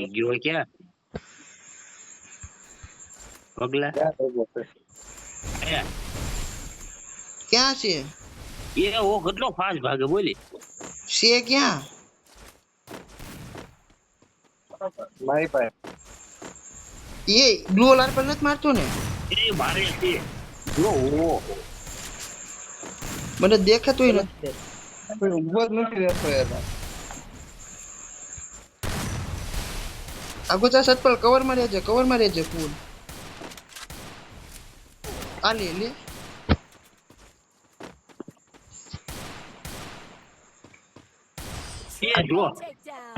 ગયો ક્યાં પગલા ક્યાં છે એ ઓ કેટલો ફાસ્ટ ભાગે બોલી છે ક્યાં મારી પાસે એ બ્લુ અલાર્મ પર નથી મારતો ને એ મારે છે જો ઓ મને દેખાતોય નથી કોઈ ઉભો જ નથી રહેતો યાર આગોચા સતપલ કવર માં રહેજે ફૂલ આ લે એ જો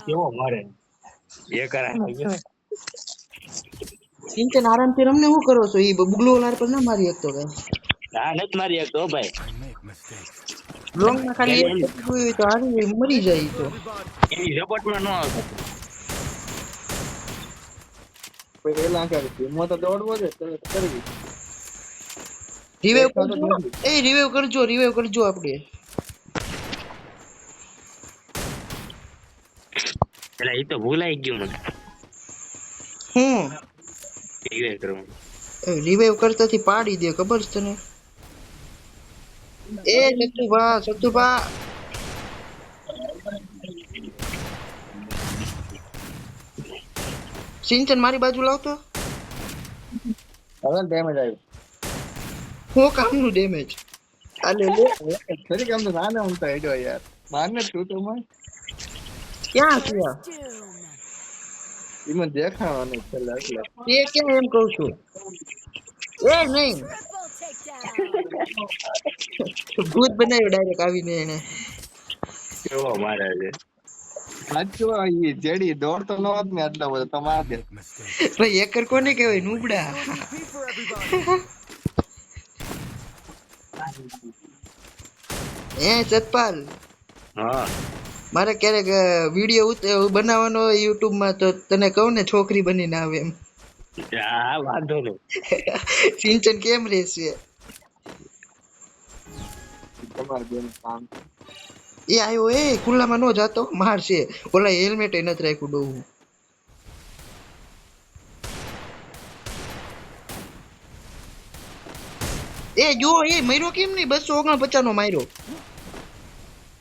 કેવો મારે એ કરાય સિંચન આરામથી રમને શું કરો છો ઈ બ્લુ અલાર્મ પર ના મારી શકતો કઈ આ નથી મારી એક તો ભાઈ લોંગ માં ખાલી એક જોયું તો હારી મરી જાય ઈ તો એની સપોર્ટમાં ન આવતો પેલા કરી ધીમો તો દોડવો છે કરવી રિવાઇવ કરજો આપણે એટલે એ તો ભૂલાઈ ગયું મને હું રિવાઇવ કરવાનું રિવાઇવ કરતાથી પાડી દે ખબર છે તને એ સતુભા સિંચન મારી બાજુ લાવતો હવે ડેમેજ આવ્યું હું કામનું ડેમેજ આ લે સરી કામ તો નાના હું તો હેડ્યો યાર મારને તું તો માં ક્યાં છે ઈમાં દેખાવાનું છેલ્લે એટલે તે ક્યાં એમ કહું છું એ નહીં ભૂત બનાવ્યો ડાયરેક્ટ આવીને એને કેવો મારે છે સાચું ઈ જેડી દોડતો ન હોત ને એટલો બધો તમાર દે ભાઈ એકર કોને કહેવાય નુબડા એ સતપાલ હા મારે ક્યારેક વિડીયો બનાવવાનો હોય યુટ્યુબ માં તો તને કહું ને છોકરી બનીને આવે એમ હા વાંધો નહીં સિંચન કેમ રહેશે તમાર બેન કામ એ આવ્યો એ ખુલ્લામાં નો જાતો મારશે ઓલા હેલ્મેટ એ નથી રાખ્યું ડોવું એ જો એ મર્યો કેમ નહીં 249 નો માર્યો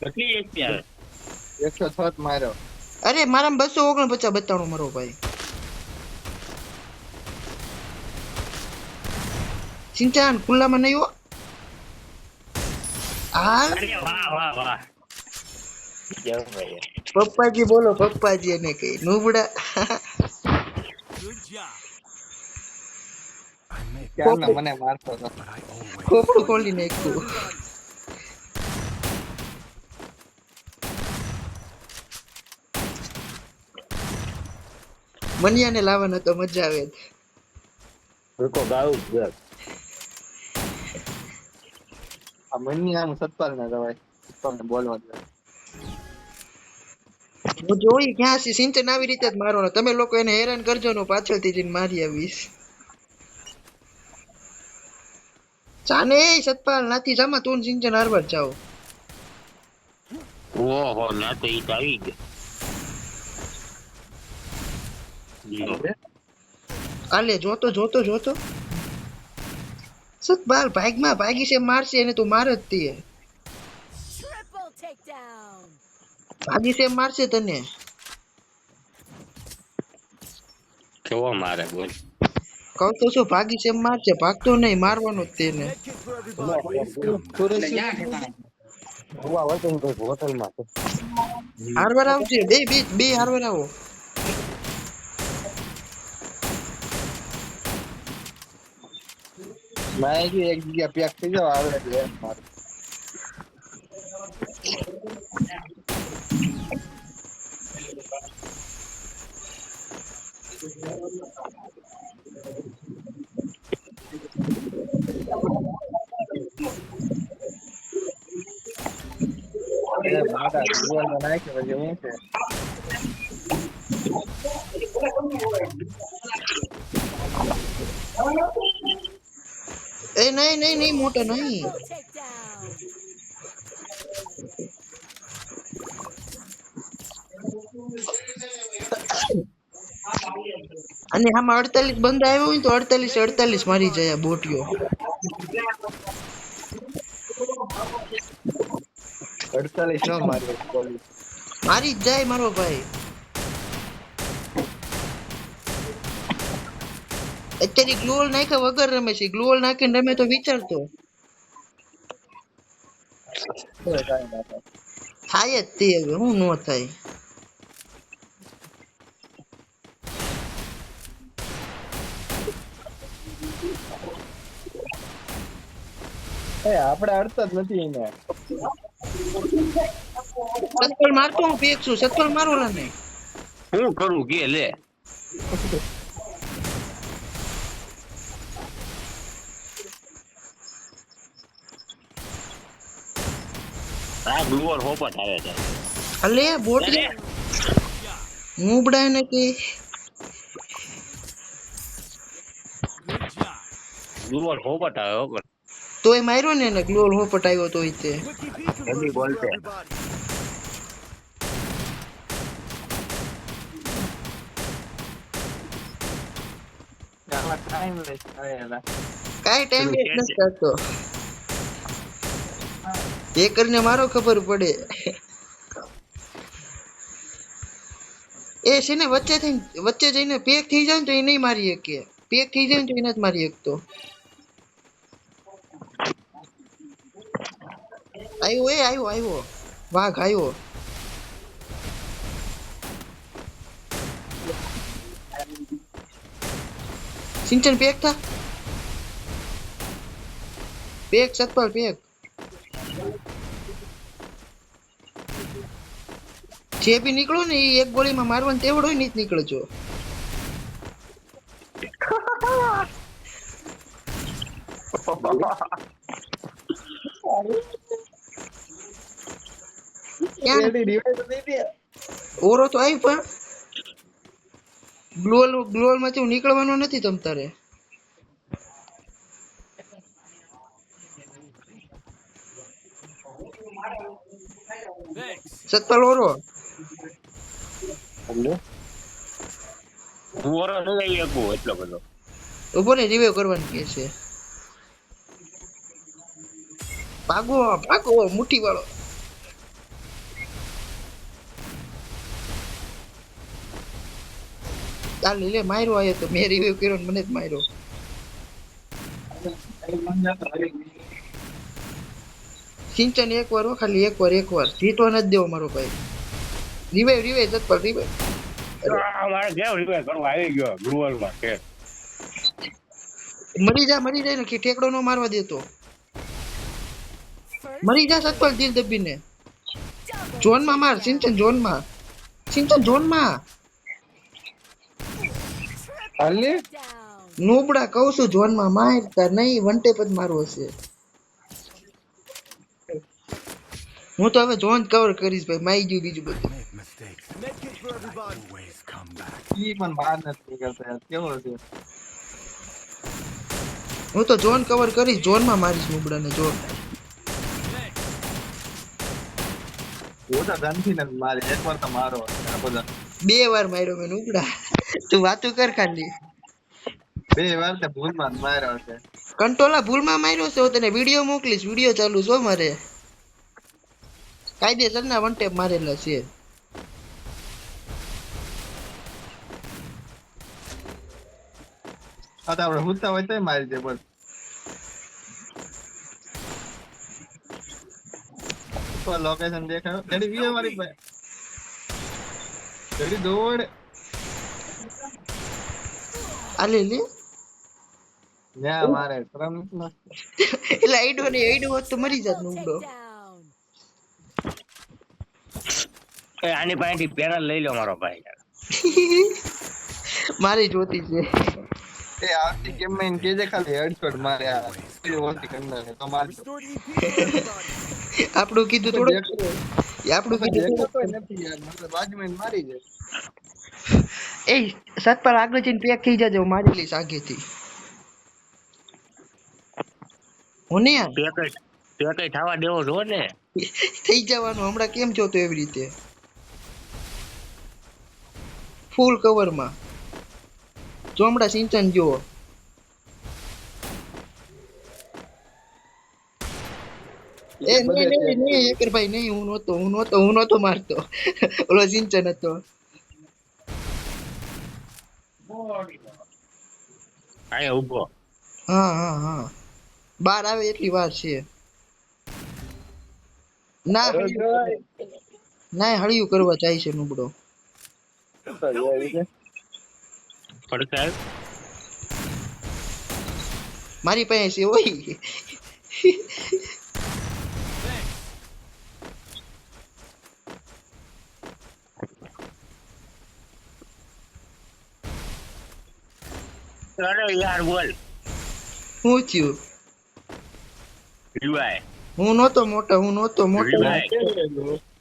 કેટલી એચપી આવે 106 માર્યો અરે મારામાં 249 બતાણો મારો ભાઈ સિંચાન ખુલ્લામાં નહીં હો હાલ વાહ જય ભાઈ પપ્પાજી બોલો પપ્પાજી એને કઈ નુબડા ક્યારના મને મારતો હતો ખોપડું ખોલી નાખ્યું મનિયાને લાવવાનો તો મજા આવે રૂકો ગાવું ઘર આ મની આમ સતપાલ ના દવાય તમને બોલવા દે હું જોઈ ક્યાં છે સિંચન આવી રીતે જ મારવાનો તમે લોકો એને હેરાન કરજો ને પાછળથી જઈને મારી આવીશ ચાને સતપાલ નાથી જામાં તું સિંચન હારવાર જાઓ ઓહો ના તો ઈ તો આવી ગયો આલે જોતો સતપાલ ભાગી છે મારશે એને તું માર જ તે ભાગી છે મારશે તને કેવો મારે બોલ કહું તો શું ભાગી છે મારશે ભાગતો નહીં મારવાનો જ તેને હોટલમાં હારવાર આવશે બે હારવાર આવો મેં એક જગ્યા પેક થઈ જાવ આવે એટલે મારું મારા જીવન બનાય કે પછી હું છે એ નહીં મોટો નહીં અને આમાં 48 બંદા આવ્યો હોય તો 48 મારી જાય આ બોટિયો. 48 નો માર્યો પોલીસ. મારી જ જાય મારો ભાઈ. અત્યારે ગ્લોલ નાખ્યા વગર રમે છે. ગ્લોલ નાખીને રમે તો વિચારતો થાય જ તે. હવે હું નો થાય. આપણે અડતા જ નથી એને. સત્તર મારતો હું પેક છું. 70 મારો ને હું કરું કે લે આ ગ્લુઅર હોપટ આવે છે. અલે બોટિયો મુબડા ને કે ગ્લુઅર હોપટ આવે હો. તોય માર્યો ને એને. ગ્લોલ હો પટાયો તો તે હેવી બોલ છે. ટાઈમ વેસ્ટ થાય એલા. કાઈ ટાઈમ વેસ્ટ નથી કરતો. એ કરીને મારો ખબર પડે. એ છે ને વચ્ચે જઈને પેક થઈ જાય ને તો એ નહીં મારી શકે. પેક થઈ જાય ને તો એ નથી મારી શકતો. આવ્યો વાઘ આવ્યો. સિંચન પેક થા. Pack Satpal pack. જે બી નીકળો ને એ એક ગોળીમાં મારવાનું તેવડો નહીં નીકળે છો. ઓરો તો આવી પણ ગ્લોલ માંથી નીકળવાનો નથી તમ તારે. સતપાલ ઓરો હું ઓરો ન લઈ શકું એટલો બધો. ઉભો ને રિવાઈવ કરવાનું કે છે. ભાગો મુઠ્ઠી વાળો. ચાલ લે માર્યો આયો તો મેં રિવાઈવ કર્યો ને મને જ માર્યો. સિંચન એકવાર હો, ખાલી એકવાર જીતવા નથી દેવો મારો ભાઈ. Revive Satpal revive. મારે કેવું રિવાઈવ કરવા આવી ગયો ગ્લુઅર માં છે. મરી જાય ને કે ઠેકડો નો મારવા દેતો. મરી જા સતપાલ દિલ દબીને. ઝોન માં માર સિંચન ઝોન માં. હાલે નોબડા કહું છું ઝોન માં મારતા નહીં. વન ટેપ જ મારવો છે. હું તો હવે ઝોન કવર કરીશ ભાઈ. માઈ ગયું બીજું બધું. ઈ પણ બહાર નથી નીકળતા યાર. કેવો છે હું તો ઝોન કવર કરીશ. ઝોન માં મારીશ નોબડા ને. ઝોન હું તો ગનથી નથી મારી. એકવાર તો મારો આ બધા 2 વાર માર્યો મેં નોબડા. તું વાતું કર ખાલી. 2 વાર તો ભૂલમાં જ માર્યો છે. કંટ્રોલા ભૂલમાં માર્યો છે. હું તને વિડીયો મોકલીશ. વિડીયો ચાલુ છો મારે. કાયદેસરના વન ટેપ મારેલા છે. આ તો આપણે હુતા હોય તોય મારી દે બસ. તો લોકેશન દેખાયો. જડી વીએ મારી ભાઈ. જડી દોડ. આલે લે ન્યા મારે ત્રણ માં એટલે આઈડો હોત તો મરી જાત નોબડો. આની પાસેથી પેનલ લઈ લો મારો ભાઈ. મારી જોતી છે. એ આવતી કેમ મેં કેજે ખાલી હેડશોટ મારે આ ઓછી કંડા તો મારી આપણું કીધું થોડું. આપણું કીધું કોઈ નથી યાર. મતલબ બાજુમાં મારી જાય. એ સતપાલ આગળ જઈને પેક થઈ જજો. મારી લઈશ આગેથી. હોને પેકઈ થવા દેવો છો ને. થઈ જવાનું. હમણાં કેમ છો તો એવી રીતે ફૂલ કવરમાં. ચોમડા સિંચન જો એ નહીં એકર ભાઈ નહીં હું નહોતો મારતો ઓલો સિંચન હતો આયા ઉભો હા બાર આવે એટલી વાર છે ના હળિયું કરવા જાય છે નુબડો પડકાર મારી પાસે છે ઓય અરે યાર બોલ હું થયું રિવાય હું નહોતો મોટો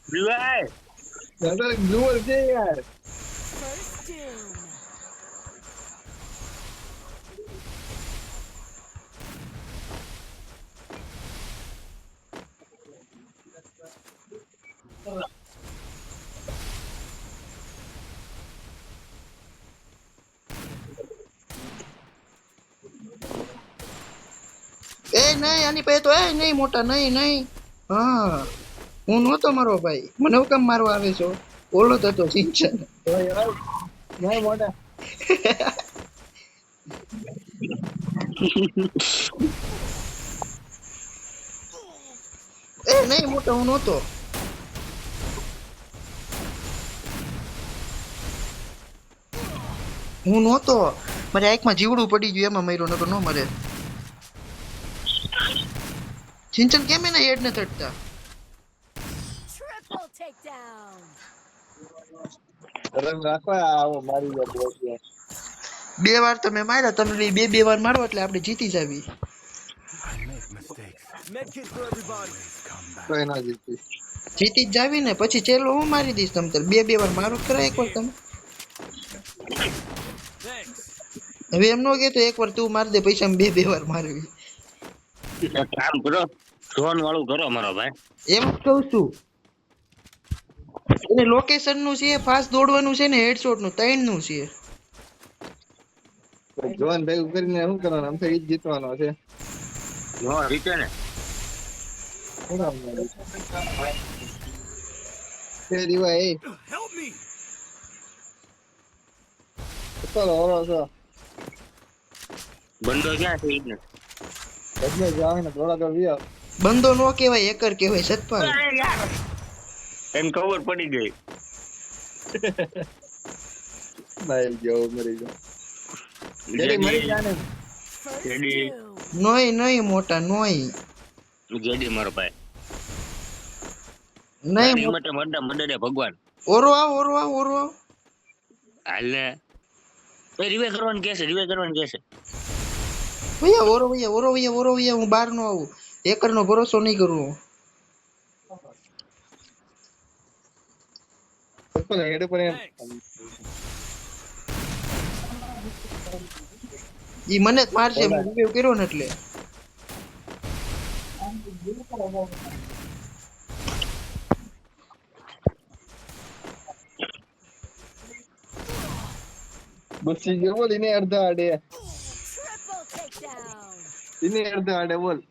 રિવાય દાદા જુઓ છે યાર એ નહીં આની પાસે તો એ નહીં મોટા નહીં હા હું નહોતો મારો ભાઈ મને હું કેમ મારવા આવે છો ઓલો તો હતો સિંચન નહીં મોટા એ નહીં મોટા હું નહોતો મારી આંખમાં જીવડું પડી ગયું એમાં મર્યો નકર ન મરે સિંચન કેમ એના હેડ ને તડતા Triple takedown. રંગ રાખો આવો મારી જાય બે વાર તમે માર્યા તમે બે વાર મારો એટલે આપણે જીતી જાવી કોઈ ના જીતી જીતી જ જાવી ને પછી ચેલો હું મારી દઈશ તમ તાર બે વાર મારો ખરા એકવાર તમે હવે એમ નો કે તો એકવાર તું મારી દે પૈસા બે વાર મારવી કામ કરો ડ્રોન વાળું કરો મારો ભાઈ એમ જ કહું છું એને લોકેશન નું છે ફાસ્ટ દોડવાનું છે ને હેડશોટ નું 3 નું છે જોન ભેગું કરીને શું કરવાનું આમ તો ઈ જ જીતવાનો છે નો રીતે ને રીવાય ચલો ઓરો છો બંદો ક્યાં છે ઈ ને બદલે જાવ ને થોડા તો વિયો બંદો નો કહેવાય એકર કહેવાય સતપાલ એમ ખબર પડી ગઈ નાઈલ ગયો મરી ગયો જેડી મરી ગયા ને First Ready. two. નહીં મોટા નહીં જેડી મારો ભાઈ નહીં માટે મડે ભગવાન ઓરો આવ હાલે એ રિવે કરવાનું કે છે ભૈયા ઓરો ભૈયા હું બહાર નો આવું એકર નો ભરોસો નહીં કરું ચલો હેડ પર એમ ઈ મને જ મારશે હું રિવ્યુ કર્યો ને એટલે બસી ગયો બોલ એને અડધા આડે Triple takedown. એને અડધા આડે બોલ